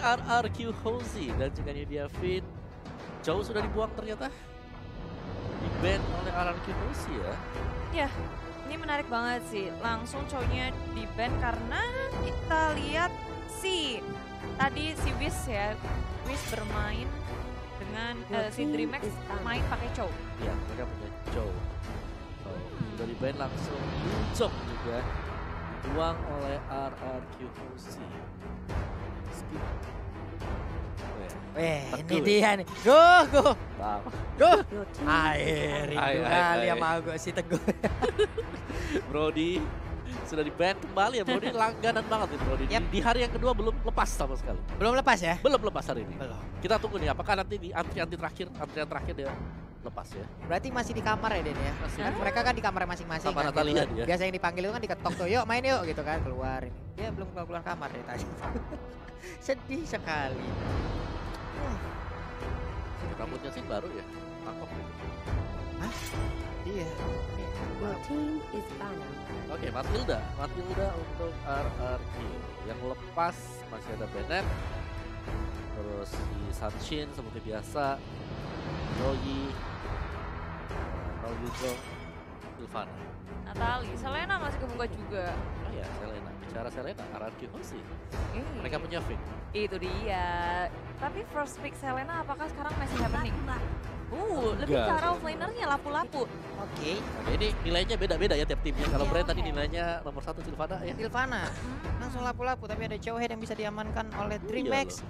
RRQ Hozi dan juga Nidia Fit. Jauh sudah dibuang ternyata. Di-ban oleh RRQ Hozi ya. Ya, ini menarik banget sih. Langsung cowoknya di-ban karena kita lihat tadi si Wiz ya. Wiz bermain dengan si Dreamax main pakai Chow. Iya, mereka punya Chow. Sudah di-ban langsung Yujong juga. Dibuang oleh RRQ Hozi. Ini dia nih. Go. Air kali sama gue si Teguh. Brody sudah di-ban kembali ya. Brody langganan banget nih Brody. Di hari yang kedua belum lepas sama sekali. Belum lepas ya? Belum lepas hari ini. Belum. Kita tunggu nih apakah nanti di antrian terakhir dia lepas ya. Berarti masih di kamar ya Den ya? Kan mereka kan di kamar masing-masing Sama kan, Natalia gitu. dia. Biasa yang dipanggil itu kan diketok tuh, yuk main yuk gitu kan, keluar ini. Dia belum keluar kamar dari tadi. Sedih sekali. Rambutnya sih baru ya. Tangkap gitu. Hah? Iya. Oke, Matilda untuk RRQ. Yang lepas masih ada Bennett. Terus si Sanshin seperti biasa. Joyi. Yujong. Sylvana. Natali, Selena masih kebuka juga. Oh iya, Selena. Bicara Selena, RRQ Hozi. Mereka punya pick. Itu dia. Tapi first pick Selena apakah sekarang masih happening? Lebih ke arah offlanernya lapu-lapu. Oke. Oke, ini nilainya beda-beda ya tiap timnya. Kalau Brand tadi nilainya nomor 1 Sylvana ya. Sylvana. Langsung lapu-lapu tapi ada Jowhead yang bisa diamankan oleh Dreamax.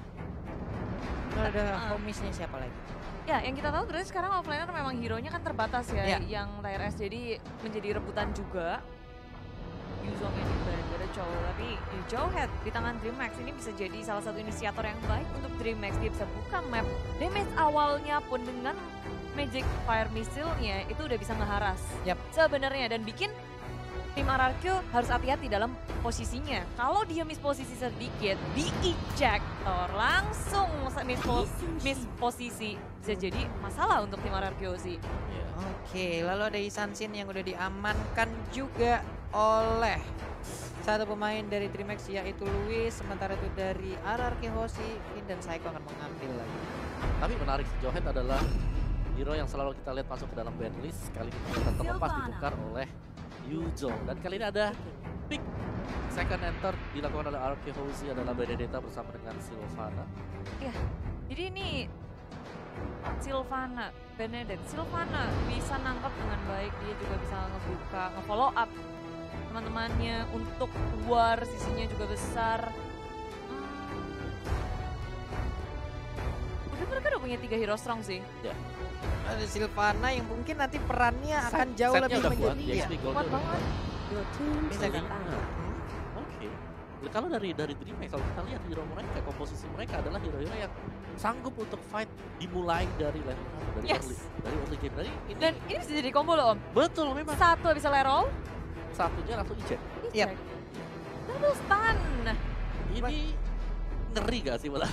Ada homisnya siapa lagi? Ya, yang kita tahu berarti sekarang offliner memang hero-nya kan terbatas ya, yang tier S, jadi menjadi rebutan juga. Yuzong yang ada cowok, tapi Jowhead di tangan Dreamax ini bisa jadi salah satu inisiator yang baik untuk Dreamax. Dia bisa buka map, damage awalnya pun dengan Magic Fire Missile-nya itu udah bisa ngeharas sebenarnya dan bikin tim RRQ harus hati-hati dalam posisinya. Kalau dia miss posisi sedikit, di-ejector langsung miss posisi. Bisa jadi masalah untuk tim RRQ sih. Oke, lalu ada Isanshin yang udah diamankan juga oleh satu pemain dari Dreamax yaitu Luis. Sementara itu dari RRQ Hozi, Finn dan Saiko akan mengambil lagi. Tapi menarik, Jowhead adalah hero yang selalu kita lihat masuk ke dalam ban list. Kali ini ternyata terlepas ditukar oleh Yuzong. Dan kali ini ada pick second enter dilakukan oleh RRQ Hozi adalah Benedetta bersama dengan Sylvana. Iya, jadi ini Sylvana bisa nangkap dengan baik, dia juga bisa ngebuka, nge-follow up teman-temannya untuk keluar, sisinya juga besar. Mereka udah punya 3 hero strong sih. Ya. Ada Sylvana yang mungkin nanti perannya akan jauh lebih menjadi kuat banget. Bisa kan? Oke. Kalau dari Dreamax, kalau kita lihat hero mereka, komposisi mereka adalah hero-hero yang sanggup untuk fight dimulai dari level 1, dari early game. Dan ini bisa jadi combo loh Om. Betul memang. Satu habis level, satunya langsung eject. Iya. Double stun. Ini ngeri gak sih malah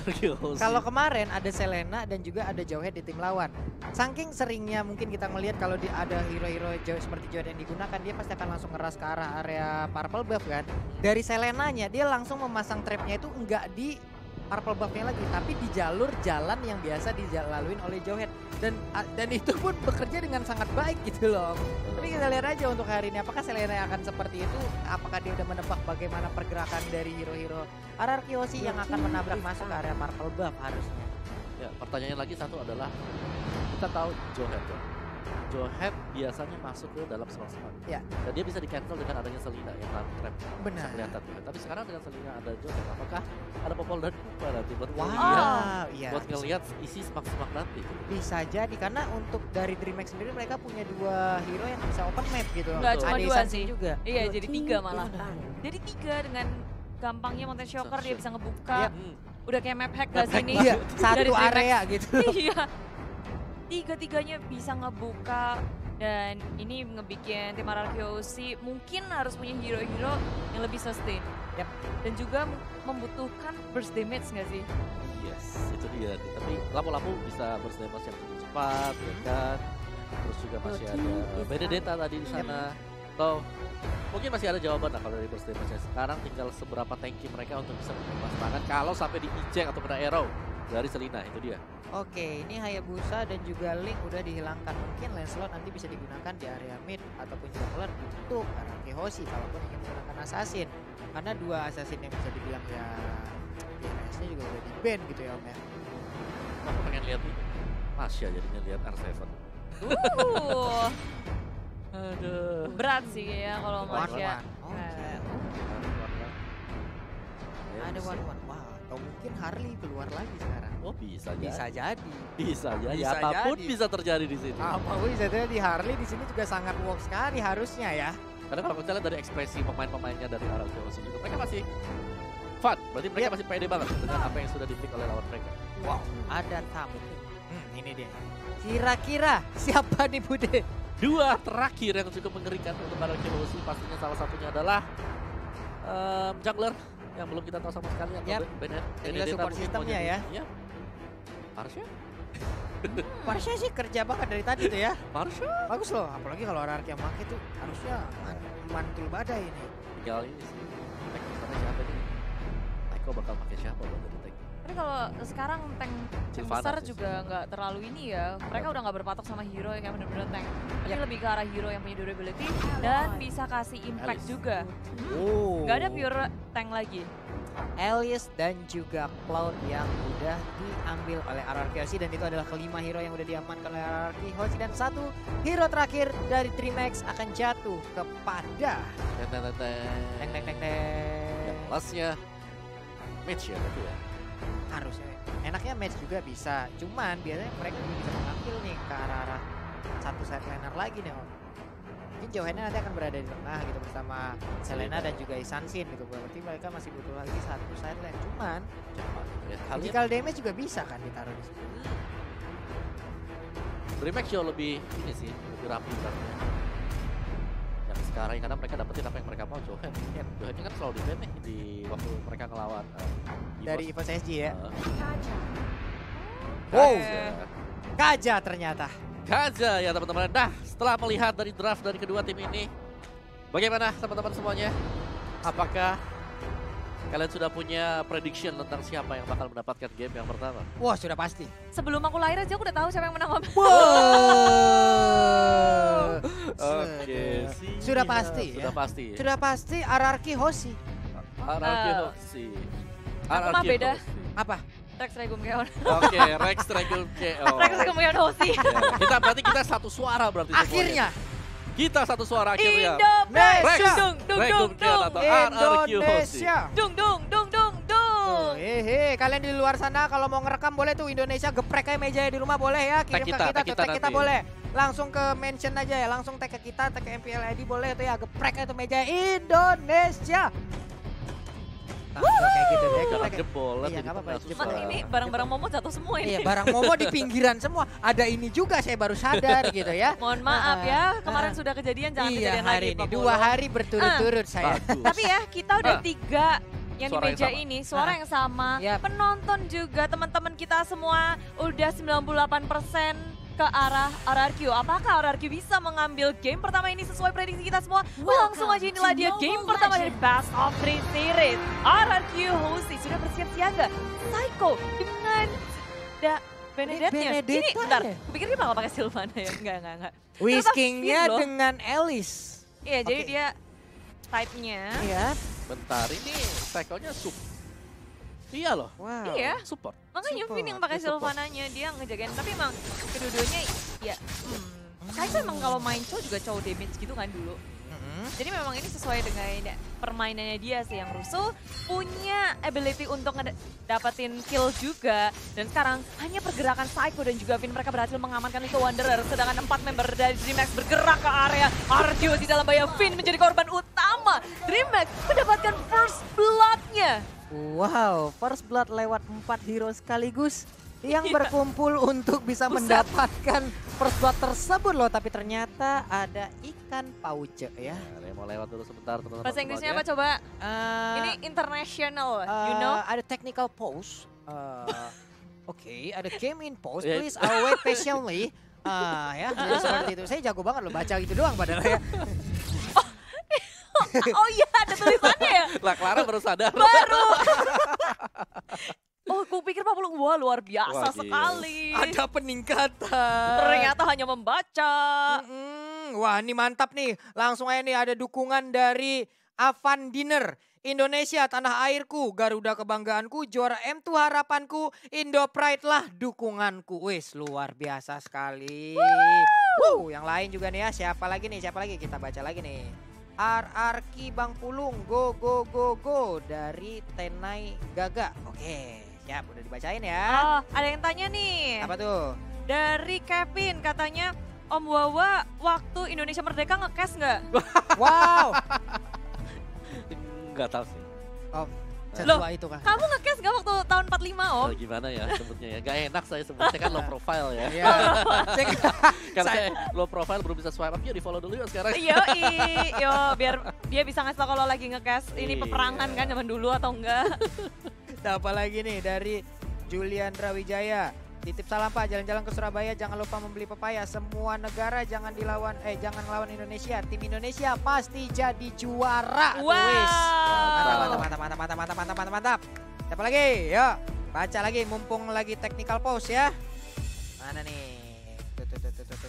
kalau kemarin ada Selena dan juga ada Jowhead di tim lawan. Saking seringnya mungkin kita melihat kalau ada hero-hero seperti Jowhead yang digunakan, dia pasti akan langsung ngeras ke arah area purple buff kan. Dari Selenanya dia langsung memasang trapnya itu enggak di purple buffnya lagi, tapi di jalur jalan yang biasa dilaluin oleh Jowhead. Dan itu pun bekerja dengan sangat baik gitu loh. Tapi kita lihat aja untuk hari ini apakah Selena akan seperti itu, apakah dia udah menebak bagaimana pergerakan dari hero-hero RRQ Hozi yang akan menabrak masuk ke area purple buff harusnya. Ya, pertanyaan lagi satu adalah kita tahu Jowhead ya. Jowhead biasanya masuk ke dalam selang-selang. Ya. Dan dia bisa di-cancel dengan adanya Selena yang lalu trap. Benar. Kelihatan ya. Tapi sekarang dengan Selena ada Jowhead, apakah ada Popol dan Kupa nanti buat buat ngelihat isi semak-semak nanti? Bisa jadi karena untuk dari Dreamax sendiri mereka punya 2 hero yang bisa open map gitu. Enggak cuma 2 sih. Juga. Iya, jadi 3 malah. Jadi 3 dengan gampangnya Mountain Shocker dia bisa ngebuka. Udah kayak map hack gak sih ini? Iya, satu area gitu. Iya. 3-tiganya bisa ngebuka dan ini ngebikin tim RRQ Hozi mungkin harus punya hero-hero yang lebih sustain. Dan juga membutuhkan burst damage nggak sih? Yes, itu dia. Tapi lapu-lapu bisa burst damage yang cukup cepat, ya kan? Terus juga masih ada Benedetta tadi di sana. Atau mungkin masih ada jawaban lah kalau dari Burst Damage. Sekarang tinggal seberapa tanky mereka untuk bisa menembus tangan kalau sampai di-eject atau kena arrow dari Selina, itu dia. Oke, ini Hayabusa dan juga Link udah dihilangkan. Mungkin Lancelot nanti bisa digunakan di area mid ataupun jungler untuk Araki Hoshi kalaupun ingin menggunakan assassin. Karena dua assassin yang bisa dibilang ya DPS-nya juga udah di-ban gitu ya Om ya. Aku pengen lihat nih Masya jadinya lihat R7. Aduh. Berat sih ya kalau Masya. Oh, ada one-one. Wah, atau mungkin Harley keluar lagi sekarang. Oh bisa Bisa jadi. jadi. Bisa jadi. Bisa Apapun jadi. bisa terjadi di sini. Apapun bisa jadi Harley di sini juga sangat work sekali harusnya ya. Karena kalau kita lihat dari ekspresi pemain-pemainnya dari Araki Hoshi juga, mereka masih fun. Berarti mereka masih pede banget dengan apa yang sudah di-pick oleh lawan mereka. Wow, ada tamu. Ini dia. Kira-kira siapa nih Bude? Dua terakhir yang cukup mengerikan untuk Araki Hoshi, pastinya salah satunya adalah jungler yang belum kita tahu sama sekali atau Yap. Bennett. Ini juga support sistemnya ya. Iya. Marsha? Marsha sih kerja banget dari tadi tuh ya. Marsha? Bagus loh, apalagi kalau Araki yang pakai tuh harusnya mantul badai ini. Tinggal ini sih. Tank sana siapa nih? Taiko bakal pakai siapa buat dari tank? Tapi kalau sekarang tank Sylvana besar sih. juga nggak terlalu ini ya. Mereka udah nggak berpatok sama hero yang bener-bener tank. Tapi lebih ke arah hero yang punya durability dan bisa kasih impact Alice. juga. Oh. Nggak ada pure tank lagi. Alice dan juga Cloud yang udah diambil oleh RRQ Hoshi dan itu adalah kelima hero yang udah diamankan oleh RRQ Hoshi dan satu hero terakhir dari Trimax akan jatuh kepada Teng. Yang lastnya match ya berarti ya. harusnya enaknya match juga bisa, cuman biasanya mereka juga bisa mengambil nih ke arah-arah satu side laner lagi nih Om. Mungkin Johanna nanti akan berada di tengah gitu bersama Selena dan juga Isansin gitu, berarti mereka masih butuh lagi satu side lane, cuman Cepat ya. physical damage juga bisa kan ditaruh di situ. Dreamhack jauh lebih ini sih, lebih rapi berarti. Yang sekarang karena mereka dapetin apa yang mereka mau. Johan ini kan selalu di ban nih di waktu mereka ngelawan Dari Evo CSG ya. Wow. Kaja ternyata. Kaja ya teman-teman. Nah, setelah melihat dari draft dari kedua tim ini, bagaimana teman-teman semuanya? Apakah kalian sudah punya prediction tentang siapa yang bakal mendapatkan game yang pertama? Wah, sudah pasti. Sebelum aku lahir aja aku udah tahu siapa yang menang. Oke, Sudah pasti ya. Sudah pasti. Sudah pasti RRQ Hoshi. RRQ Hoshi. Aku mah beda. Apa? Rex Regum Keon. Oke, Rex Regum Keon. Rex Regum Keon Hoshi. Kita berarti kita satu suara berarti semuanya. Akhirnya Kita satu suara akhirnya. Rex Dung dung dung Regum dung Keon dung. atau RRQ Hoshi. Indonesia. Dung dung dung dung dung. Hehe, kalian di luar sana kalau mau ngerekam boleh tuh Indonesia geprek aja mejanya di rumah boleh ya, kirim ke kita, tag kita tag kita nanti. boleh. Langsung ke mention aja ya, langsung tag ke kita, tag ke MPL ID boleh tuh ya, geprek aja tuh meja Indonesia. Nah, kayak gitu deh. Jangan jebol. Iya, nggak apa-apa, Ma, ini barang-barang Momo jatuh semua ini. Iya, barang Momo di pinggiran semua. Ada ini juga saya baru sadar gitu ya. Mohon maaf ya, kemarin sudah kejadian, jangan Iya, kejadian hari lagi. ini Pak 2 Polo. hari berturut-turut saya. Bagus. Tapi ya, kita udah 3 yang Suara di yang meja sama. ini, suara yang sama. Yap. Penonton juga, teman-teman kita semua udah 98% ke arah RRQ. Apakah RRQ bisa mengambil game pertama ini sesuai prediksi kita semua? Langsung aja inilah dia game pertama dari Best of 3 Series. RRQ Hoshi sudah bersiap siaga. Psycho dengan Benedetta-nya. Ini Benedetta bentar, ya? kupikir dia bakal pakai Sylvana ya. Enggak. Whiskingnya Tetap fit loh. dengan Alice. Iya, jadi Oke. dia type-nya. Iya. Bentar, ini cycle-nya Iya loh. Wow. Iya. Support. Makanya Support, Vin yang pakai dia support. Sylvananya, dia ngejagain. Tapi emang kedua-duanya ya, saya tuh emang kalau main cowok juga cowok damage gitu kan dulu. Jadi memang ini sesuai dengan permainannya dia sih, yang rusuh, punya ability untuk dapetin kill juga. Dan sekarang hanya pergerakan Psycho dan juga Vin, mereka berhasil mengamankan itu Wanderer. Sedangkan 4 member dari DreamHack bergerak ke area Arjo di dalam bahaya. Vin menjadi korban utama. DreamHack mendapatkan first blood-nya. Wow, first blood lewat 4 hero sekaligus yang berkumpul untuk bisa Buset. mendapatkan first blood tersebut loh. Tapi ternyata ada ikan pauce ya. Nah, mau lewat dulu sebentar teman-teman. Bahasa Inggrisnya apa semuanya. coba? Ini international, you know? Ada technical pause. Oke, ada game in pause. Ya. Please wait patiently. Ya, jadi seperti itu. Saya jago banget loh baca gitu doang padahal ya. Oh iya, ada tulisannya ya? Lah Clara baru sadar. Baru. Oh, aku pikir 40. Wah, luar biasa Wah, gila. sekali. Ada peningkatan. Ternyata hanya membaca. Wah, ini mantap nih. Langsung aja nih ada dukungan dari Avan Dinner. Indonesia tanah airku, Garuda kebanggaanku, juara M2 harapanku, Indo Pride lah dukunganku. Wis luar biasa sekali. Yang lain juga nih ya, siapa lagi nih? Kita baca lagi nih. RRQ Bang Pulung, go go go go dari Tenai Gaga. Oke, siap udah dibacain ya. Oh, ada yang tanya nih. Apa tuh? Dari Kevin katanya, Om Wawa waktu Indonesia Merdeka nge-cash nggak? Wow. Nggak tahu sih. Om, Loh, setua itu kan. Kamu nge-cash nggak waktu tahun 45 Om? Oh, gimana ya sebutnya ya. Gak enak saya sebutnya kan low profile ya. Iya. Karena saya low profile belum bisa swipe up, ya di follow dulu ya sekarang. Yo, biar dia bisa ngasih tau kalau lagi nge-cash. Ini Iya. peperangan kan zaman dulu atau enggak? Apa lagi nih dari Julian Rawijaya. Titip salam Pak, jalan-jalan ke Surabaya jangan lupa membeli pepaya. Semua negara jangan jangan ngelawan Indonesia. Tim Indonesia pasti jadi juara. Wow. Wis. Mantap. Siapa lagi? Yuk, baca lagi mumpung lagi technical pause ya. Mana nih?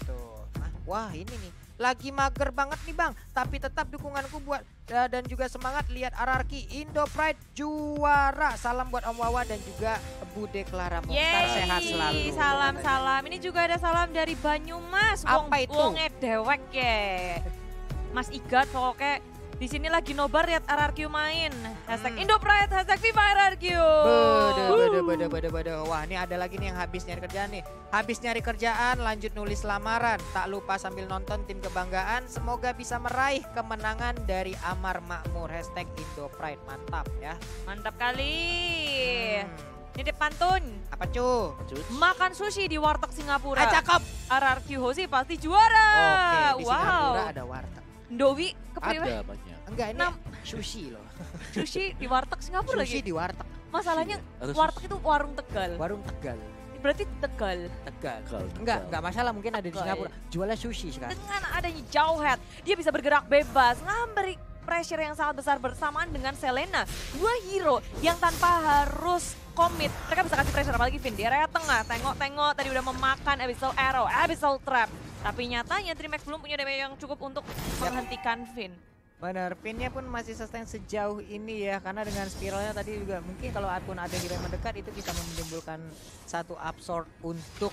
Tuh. Wah, ini nih. Lagi mager banget nih Bang, tapi tetap dukunganku buat dan juga semangat lihat RRQ Indo Pride juara. Salam buat Om Wawa dan juga Bude Clara Mukhtar, Yeay, sehat selalu. salam. Ini juga ada salam dari Banyumas. Apa itu? Wonge dewek ya. Mas Igat pokoknya di sini lagi nobar lihat RRQ main. Hashtag Indo Pride, hashtag Viva RRQ. Bede. Wah, ini ada lagi nih yang habis nyari kerjaan nih. Habis nyari kerjaan, lanjut nulis lamaran. Tak lupa sambil nonton tim kebanggaan. Semoga bisa meraih kemenangan dari Amar Makmur. Hashtag Indo Pride. Mantap ya. Mantap kali. Nitip pantun. Apa cu? Makan sushi di warteg Singapura. Cakep. RRQ Hoshi pasti juara. Oke, di Singapura Wow. ada warteg. Dowi kepriwe Ada banyak. Enggak, ini Nam- sushi loh. sushi di warteg Singapura Sushi lagi. di warteg. Masalahnya Ada warteg itu warung Tegal. Warung Tegal. Berarti Tegal. Tegal. Tegal. Enggak masalah, mungkin ada di Tegal. Singapura. Jualnya sushi sekarang. Dengan adanya Jauhead, dia bisa bergerak bebas, memberi pressure yang sangat besar bersamaan dengan Selena. Dua hero yang tanpa harus komit. Mereka bisa kasih pressure, apalagi Finn di area tengah. Tengok-tengok tadi udah memakan Abyssal Arrow, Abyssal Trap. Tapi nyatanya Dreamhack belum punya damage yang cukup untuk menghentikan Finn. Benar, pinnya pun masih sustain sejauh ini ya, karena dengan spiralnya tadi juga mungkin kalau pun ada hero yang mendekat itu bisa menimbulkan satu absorb untuk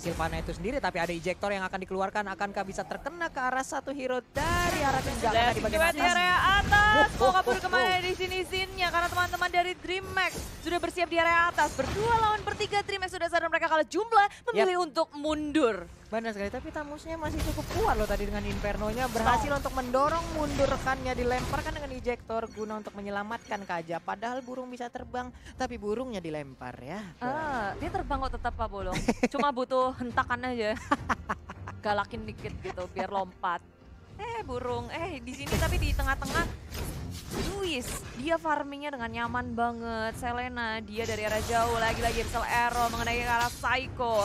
Sylvana itu sendiri, tapi ada ejector yang akan dikeluarkan, akankah bisa terkena ke arah satu hero dari arah tindakan di bagian di atas? area atas, mau kabur kemana di sini Zinnya karena teman-teman dari Dreamhack sudah bersiap di area atas. Berdua lawan bertiga, Dreamhack sudah sadar mereka kalah jumlah, memilih untuk mundur. Benar sekali, tapi Tamusnya masih cukup kuat loh tadi dengan Inferno-nya, berhasil untuk mendorong mundur rekannya, dilemparkan dengan ejector guna untuk menyelamatkan Kaja. Padahal burung bisa terbang, tapi burungnya dilempar ya. Dia terbang kok tetap Pak Bolong. Cuma butuh hentakan aja. Galakin dikit gitu biar lompat. Burung. Di sini tapi di tengah-tengah Luis, dia farmingnya dengan nyaman banget. Selena, dia dari arah jauh lagi-lagi Abyssal Arrow mengenai ke arah Psycho.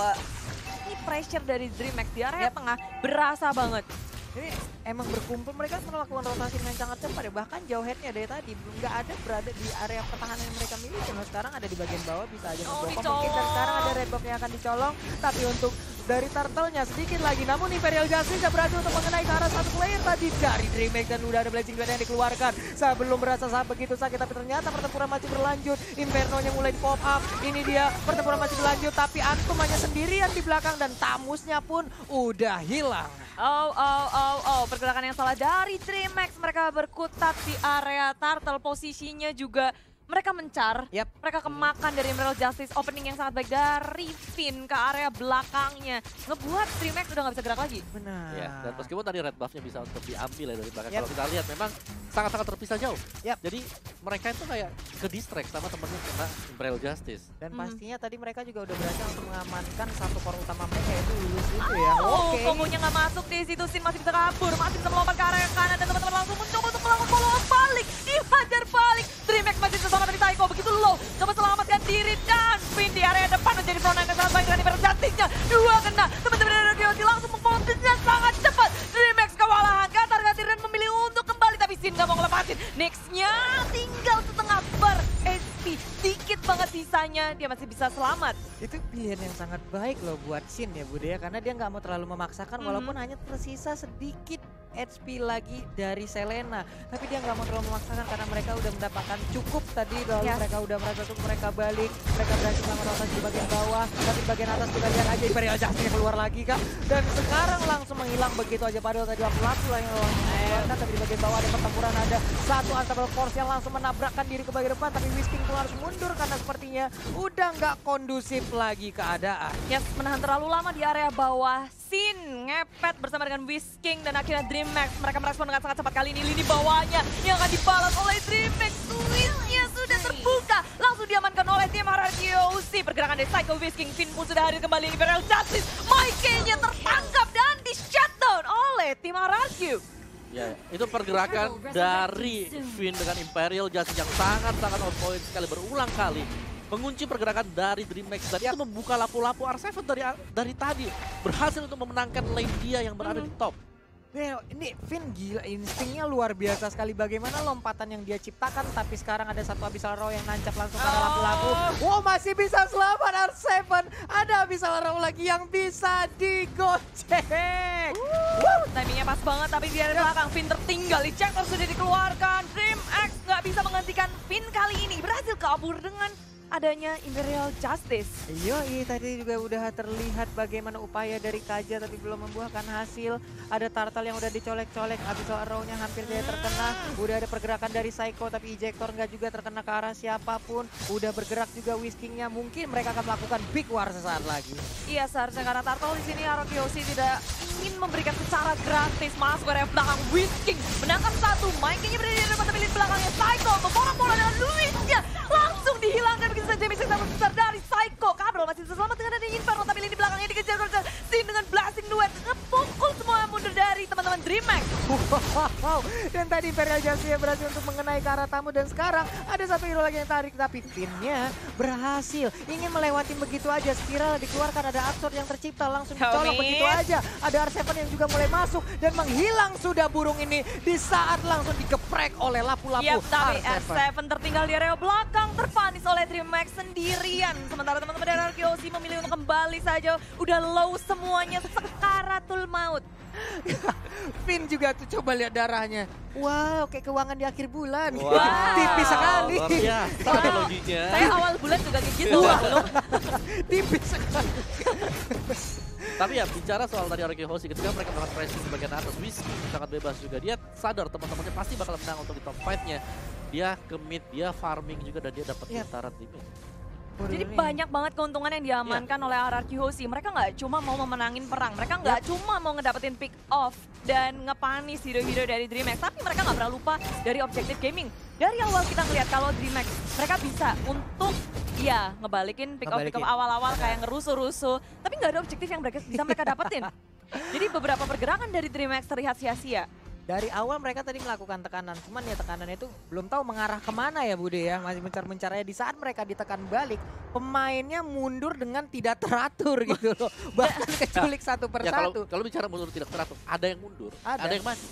Ini pressure dari Dreamhack di area tengah berasa banget. Ini emang berkumpul, mereka melakukan rotasi dengan sangat cepat ya. Bahkan Jauheadnya dari tadi belum nggak ada berada di area pertahanan yang mereka miliki. Nah, sekarang ada di bagian bawah, bisa aja ngebokong mungkin, dan sekarang ada red buff yang akan dicolong. Tapi untuk dari turtle-nya sedikit lagi, namun Imperial Justice bisa berhasil untuk mengenai ke arah satu player tadi dari Dreamhack, dan udah ada Blazing Blade yang dikeluarkan. Saya belum merasa begitu sakit, tapi ternyata pertempuran masih berlanjut. Inferno-nya mulai di pop up. Ini dia, pertempuran masih berlanjut, tapi Antum hanya sendirian di belakang dan Tamusnya pun udah hilang. Pergerakan yang salah dari Dreamhack. Mereka berkutat di area turtle, posisinya juga mereka mencar, mereka kemakan dari Emerald Justice, opening yang sangat baik dari Finn ke area belakangnya. Ngebuat Dreamhack udah gak bisa gerak lagi. Benar. Ya, dan meskipun tadi red buff-nya bisa untuk diambil ya dari belakang, kalau kita lihat memang sangat-sangat terpisah jauh. Jadi mereka itu kayak ke distract sama temennya kena Imperial Justice. Dan pastinya tadi mereka juga udah berhasil untuk mengamankan satu core utama mereka, yaitu Lulus itu ya. Kombonya gak masuk di situ, Sin masih bisa kabur, masih bisa melompat ke area kanan, dan teman-teman langsung mencoba untuk melakukan follow-up balik. Dihajar balik, Dreamhack masih bersama dari Psycho, begitu low, coba selamatkan diri, dan Finn di area depan menjadi front yang sangat baik dengan Imperial Justice-nya. Dua kena, teman-teman dari Ryoji langsung memfokusnya sangat cepat. Dreamhack kewalahan, Katar dan memilih untuk kembali, tapi Sin dia masih bisa selamat. Itu pilihan yang sangat baik loh buat Shin ya Bude ya, karena dia nggak mau terlalu memaksakan walaupun hanya tersisa sedikit HP lagi dari Selena. Tapi dia nggak mau terlalu memaksakan karena mereka udah mendapatkan cukup tadi. Lalu mereka udah merasa cukup, mereka balik. Mereka berhasil melakukan rotasi di bagian bawah. Tapi di bagian atas kita lihat aja Imperial Justice keluar lagi Kak. Dan sekarang langsung menghilang begitu aja. Padahal tadi pelaku lah yang keluarkan. Tapi di bagian bawah ada pertempuran, ada satu Unstoppable Force yang langsung menabrakkan diri ke bagian depan. Tapi Whisking pun harus mundur karena sepertinya udah nggak kondusif lagi keadaan. Yes, menahan terlalu lama di area bawah. Shin ngepet bersama dengan Whisking dan akhirnya DreamHack. Mereka merespon dengan sangat cepat kali ini. Lini bawahnya yang akan dibalas oleh DreamHack. Switch-nya sudah terbuka. Langsung diamankan oleh tim RRQC. Pergerakan dari Psycho Whisking. Finn pun sudah hadir kembali. Imperial Justice. Mikey-nya tertangkap dan di-shutdown oleh tim RRQ. Ya, itu pergerakan dari Finn dengan Imperial Justice yang sangat-sangat on point sekali berulang kali. Mengunci pergerakan dari DreamHack dan itu membuka lapu-lapu R7 dari tadi. Berhasil untuk memenangkan lane dia yang berada di top. Ini Finn gila, instingnya luar biasa sekali. Bagaimana lompatan yang dia ciptakan, tapi sekarang ada satu Abyssal Row yang nancap langsung pada lampu-lampu. Wow, masih bisa selamat R7. Ada Abyssal Row lagi yang bisa digocek. Timingnya pas banget, tapi di area belakang Finn tertinggal. Ejector sudah dikeluarkan. DreamHack nggak bisa menghentikan Finn kali ini. Berhasil kabur dengan adanya Imperial Justice. Yoi, tadi juga udah terlihat bagaimana upaya dari Kaja tapi belum membuahkan hasil. Ada Turtle yang udah dicolek-colek, Abyssal Arrow-nya hampir dia terkena. Udah ada pergerakan dari Psycho tapi Ejector nggak juga terkena ke arah siapapun. Udah bergerak juga Whisking-nya, mungkin mereka akan melakukan Big War sesaat lagi. Iya, seharusnya karena Turtle di sini RRQC tidak ingin memberikan secara gratis. Masuk ke area belakang Whisking menangkap satu. Mikey-nya berada di depan tapi di belakangnya Psycho memborong-borong dengan Luis-nya. Langsung dihilangkan begitu saja missing sangat besar dari Psycho. Kabel masih bisa selamat dengan adanya Inferno tapi lini belakangnya dikejar Sin dengan blasting duet. Ngepukul semua mundur dari teman-teman DreamHack. Wow, dan tadi Imperial Justice berhasil untuk mengenai ke arah tamu dan sekarang ada satu hero lagi yang tarik tapi Finn-nya berhasil. Ingin melewati begitu aja, spiral dikeluarkan, ada Absorb yang tercipta langsung dicolok begitu aja. Ada R7 yang juga mulai masuk dan menghilang sudah burung ini di saat langsung digeprek oleh lapu-lapu. Yap, tapi R7 tertinggal di area belakang terpanis oleh DreamHack sendirian. Sementara teman-teman dari RRQC memilih untuk kembali saja. Udah low semuanya, sekaratul maut. Finn juga tuh coba lihat darahnya. Wow, kayak keuangan di akhir bulan. Wow, tipis sekali. Luar biasa analoginya. Saya awal bulan juga kayak gitu. Tipis sekali. Tapi ya bicara soal tadi RRQC ketika mereka melakukan pressing di bagian atas, Whisking sangat bebas juga. Dia sadar teman-temannya pasti bakal menang untuk di top 5-nya. Dia ke mid, dia farming juga dan dia dapat pintaran di mid. Jadi banyak banget keuntungan yang diamankan oleh RRQC. Mereka nggak cuma mau memenangin perang, mereka nggak cuma mau ngedapetin pick off dan ngepanis hero-hero dari DreamHack, tapi mereka nggak pernah lupa dari objektif gaming. Dari awal kita ngeliat kalau DreamHack mereka bisa untuk ya ngebalikin pick off awal-awal kayak ngerusuh-rusuh, tapi nggak ada objektif yang bisa mereka dapetin. Jadi beberapa pergerakan dari DreamHack terlihat sia-sia. Dari awal mereka tadi melakukan tekanan, cuman ya tekanannya itu belum tahu mengarah kemana ya Bude ya. Masih mencar-mencarnya di saat mereka ditekan balik, pemainnya mundur dengan tidak teratur gitu loh. Bahkan keculik satu persatu. Ya, kalau bicara mundur tidak teratur, ada yang mundur, ada yang maju.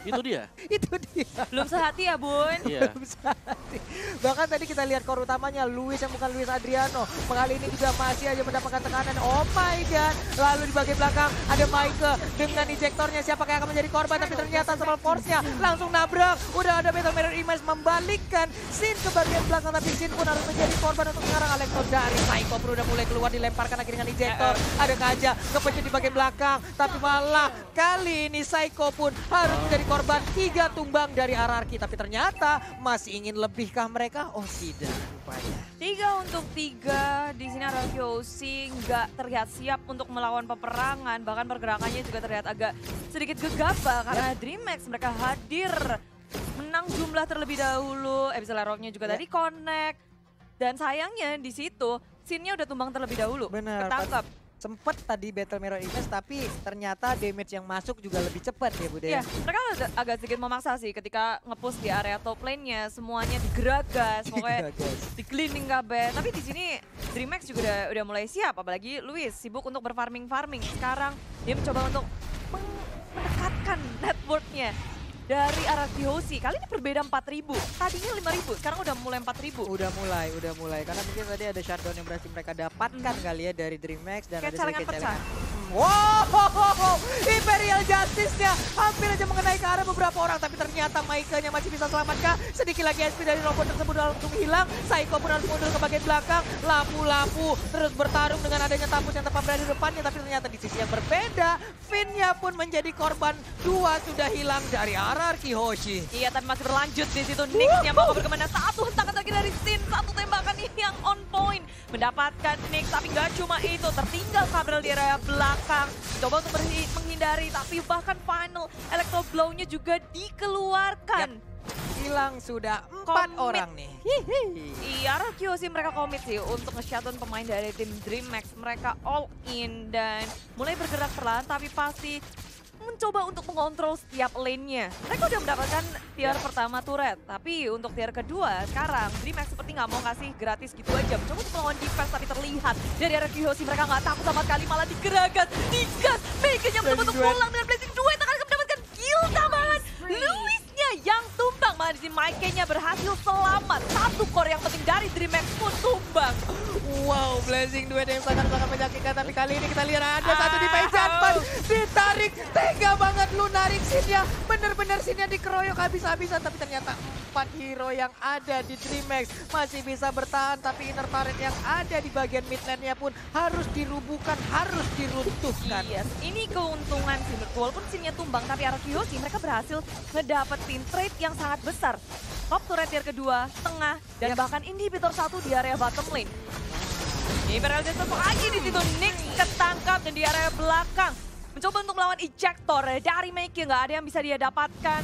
Itu dia. Itu dia. Belum sehati ya Bun? Iya. Belum sehati. Bahkan tadi kita lihat core utamanya Luis yang bukan Luis Adriano. Kali ini juga masih aja mendapatkan tekanan. Oh my god. Lalu di bagian belakang ada Michael dengan ejektornya. Siapa yang akan menjadi korban, tapi ternyata sama force-nya langsung nabrak. Udah ada Battle Mirror Image membalikkan Sin ke bagian belakang, tapi Sin pun harus menjadi korban untuk mengarang Alektor dari Psycho. Udah mulai keluar, dilemparkan akhirnya dengan ejector. Ada Kaja kepecut di bagian belakang, tapi malah kali ini Psycho pun harus menjadi korban. 3 tumbang dari RRQ, tapi ternyata masih ingin lebihkah mereka? Oh tidak, rupanya. 3 untuk 3 di sini RRQC nggak terlihat siap untuk melawan peperangan, bahkan pergerakannya juga terlihat agak sedikit gegabah karena DreamHack mereka hadir menang jumlah terlebih dahulu. Abyssal Arrow-nya juga tadi connect dan sayangnya di situ Sin-nya udah tumbang terlebih dahulu. Benar. Ketangkap. Sempet tadi Battle Mirror Image tapi ternyata damage yang masuk juga lebih cepat ya Bude. Iya, mereka agak sedikit memaksa sih ketika nge-push di area top lane-nya, semuanya digeragas, pokoknya di-cleaning kabeh. Tapi di sini DreamHack juga udah mulai siap, apalagi Luis sibuk untuk berfarming. Sekarang dia mencoba untuk mendekatkan network-nya. dari RRQ Hoshi. Kali ini berbeda 4.000. Tadinya 5.000, sekarang udah mulai 4.000. Udah mulai. Karena mungkin tadi ada shutdown yang berhasil mereka dapatkan kali ya dari DreamHack dan Kayak ada celengan sedikit pecah. Wow, Imperial Justice-nya hampir aja mengenai ke arah beberapa orang, tapi ternyata Maika-nya masih bisa selamatkan. Sedikit lagi SP dari robot tersebut langsung hilang. Saiko pun harus mundur ke bagian belakang. Lapu-lapu terus bertarung dengan adanya Tampus yang tepat berada di depannya, tapi ternyata di sisi yang berbeda, Finn-nya pun menjadi korban. 2 sudah hilang dari RRQ Hoshi. Iya, tapi masih berlanjut di situ. Nix yang mau berkemana. Satu hentakan lagi dari Sin. Satu tembakan ini yang on point. Mendapatkan Nix, tapi gak cuma itu. Tertinggal Cabral di area belakang. Coba untuk menghindari, tapi bahkan final Electro Blow-nya juga dikeluarkan. Hilang sudah 4 Komit. orang nih. Iya, RRQ sih mereka komit sih untuk nge-shutdown pemain dari tim DreamHack. Mereka all in dan mulai bergerak perlahan, tapi pasti mencoba untuk mengontrol setiap lane-nya. Mereka udah mendapatkan tier pertama turret, tapi untuk tier kedua sekarang DreamHack seperti nggak mau kasih gratis gitu aja. Mencoba untuk melawan defense, tapi terlihat dari RRQ Hoshi mereka nggak takut sama sekali, malah digeragas, digas. Mega-nya mencoba untuk pulang dengan Blazing Duet, akan mendapatkan kill tambahan. Luisnya yang tumbang, malah di sini Maike-nya berhasil selamat. Satu core yang penting dari DreamHack pun tumbang. Wow, Blazing Duet yang sangat-sangat menyakitkan, tapi kali ini kita lihat ada satu di Pejatman ditarik, tega banget lu narik Sin-nya, bener-bener Sin-nya dikeroyok habis-habisan, tapi ternyata 4 hero yang ada di DreamHack masih bisa bertahan, tapi inner turret yang ada di bagian mid lane-nya pun harus dirubuhkan, harus diruntuhkan. Yes, ini keuntungan sih, walaupun Sin-nya tumbang, tapi RRQ Hoshi mereka berhasil ngedapetin trade yang sangat besar. Top turret tier kedua, tengah, dan bahkan inhibitor 1 di area bottom lane. Imperial Justice lagi di situ, Nix ketangkap dan di area belakang. Mencoba untuk melawan ejector dari Maike, nggak ada yang bisa dia dapatkan.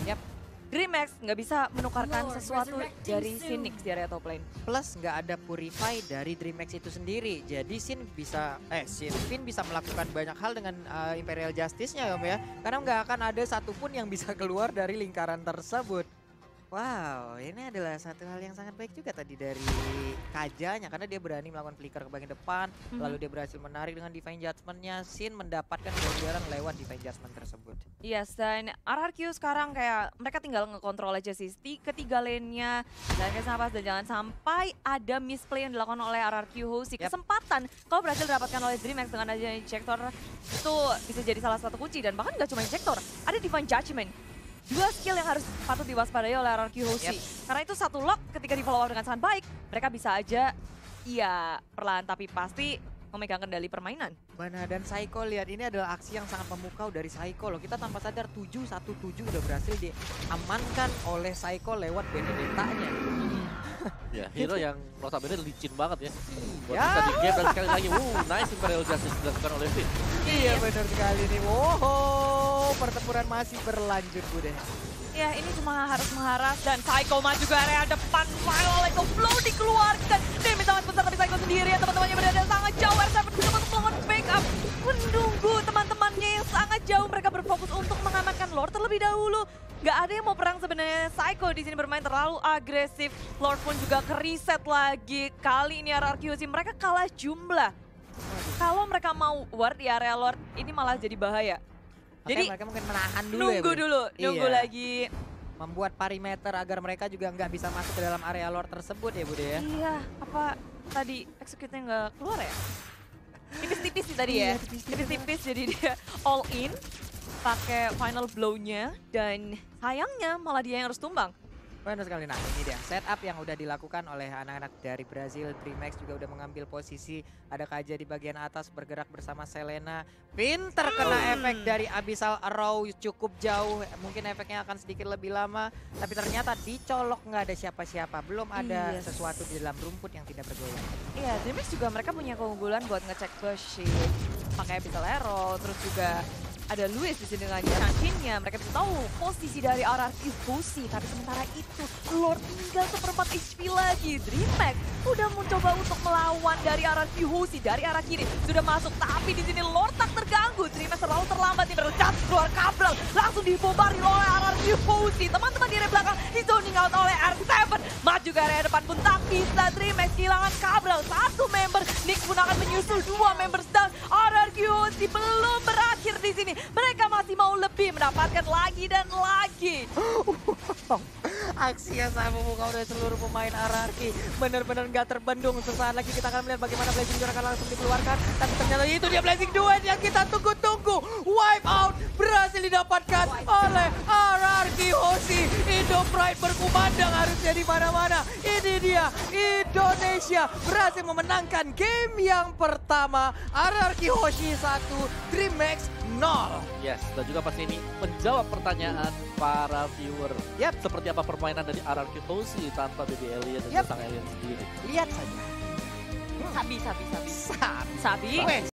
DreamHack nggak bisa menukarkan sesuatu dari Nix di area top lane. Plus nggak ada Purify dari DreamHack itu sendiri, jadi Finn bisa melakukan banyak hal dengan Imperial Justice-nya ya, karena nggak akan ada satupun yang bisa keluar dari lingkaran tersebut. Wow, ini adalah satu hal yang sangat baik juga tadi dari Kajanya, karena dia berani melakukan flicker ke bagian depan, lalu dia berhasil menarik dengan Divine Judgment-nya. Sin mendapatkan kejuaraan lewat Divine Judgment tersebut. Yes, dan RRQ sekarang kayak mereka tinggal ngekontrol aja sih ketiga lane-nya. Dan jangan sampai ada misplay yang dilakukan oleh RRQ Hoshi. Kesempatan kalau berhasil didapatkan oleh DreamHack dengan adanya Injector itu bisa jadi salah satu kunci, dan bahkan gak cuma Injector, ada Divine Judgment. 2 skill yang harus patut diwaspadai oleh RRQ Hoshi. Karena itu satu lock ketika di follow up dengan sangat baik, mereka bisa aja perlahan tapi pasti memegang kendali permainan. Mana dan Saiko, lihat ini adalah aksi yang sangat memukau dari Saiko loh. Kita tanpa sadar 7-1-7 udah berhasil diamankan oleh Saiko lewat Benedetta-nya. Ya, hero yang notabene licin banget ya. Buat bisa di game dan sekali lagi, nice Imperial Justice dilakukan oleh Finn. Iya benar sekali nih. Wow, pertempuran masih berlanjut Bude. Ya, ini cuma harus mengharap, dan Saiko maju ke area depan. Final Electro Blow dikeluarkan. Damage sangat besar, tapi Saiko sendirian, teman-temannya berada sangat jauh. R7 mencoba untuk melakukan backup, menunggu teman-temannya yang sangat jauh. Mereka berfokus untuk mengamankan Lord terlebih dahulu. Gak ada yang mau perang sebenarnya. Saiko di sini bermain terlalu agresif. Lord pun juga ke-reset lagi. Kali ini RRQ Hoshi mereka kalah jumlah. Kalau mereka mau war di area Lord, ini malah jadi bahaya. Jadi mereka mungkin menahan dulu nunggu lagi. Membuat perimeter agar mereka juga nggak bisa masuk ke dalam area Lord tersebut ya Bude ya. Iya, apa tadi execute-nya nggak keluar ya? Tipis-tipis sih tadi ya. Tipis-tipis jadi dia all in. Pakai final blow-nya, dan sayangnya malah dia yang harus tumbang. Benar sekali. Nah ini dia setup yang udah dilakukan oleh anak-anak dari Brazil. DreamHack juga udah mengambil posisi. Ada Kaja di bagian atas bergerak bersama Selena. Finn terkena efek dari Abyssal Arrow cukup jauh. Mungkin efeknya akan sedikit lebih lama. Tapi ternyata dicolok nggak ada siapa-siapa. Belum ada sesuatu di dalam rumput yang tidak bergoyang. Iya, DreamHack juga mereka punya keunggulan buat ngecek bush pakai Abyssal Arrow. Terus juga ada Luis di sini dengan Chankin-nya. Mereka bisa tahu posisi dari RRQ Hoshi. Tapi sementara itu Lord tinggal 1/4 HP lagi. DreamHack udah mencoba untuk melawan dari RRQ Hoshi dari arah kiri. Sudah masuk, tapi di sini Lord tak terganggu. DreamHack terlalu terlambat nih, berjatuh keluar Cabral. Langsung dibombardir oleh RRQ Hoshi. Teman-teman di area belakang di zoning out oleh R7. Maju ke area depan pun tak bisa. DreamHack kehilangan Cabral. 1 member. Nix pun akan menyusul 2 members down. RRQ Hoshi belum berakhir di sini. Mereka masih mau lebih. mendapatkan lagi dan lagi. Aksi yang sangat memukau dari seluruh pemain RRQ benar-benar nggak terbendung. Sesaat lagi kita akan melihat bagaimana Blazing Duet akan langsung dikeluarkan. Tapi ternyata itu dia Blazing Duet yang kita tunggu-tunggu. Wipe out berhasil didapatkan oleh RRQ Hoshi. Indo Pride berkumandang harusnya di mana-mana. Ini dia Indonesia berhasil memenangkan game yang pertama. RRQ Hoshi 1, DreamHack 0. Yes, dan juga pasti ini menjawab pertanyaan para viewer. Yap. Seperti apa permainan dari RRQ Hoshi tanpa Baby Alien dan Yap. sang alien sendiri. Lihat saja. Sabi. Sabi. Sabi. Wes.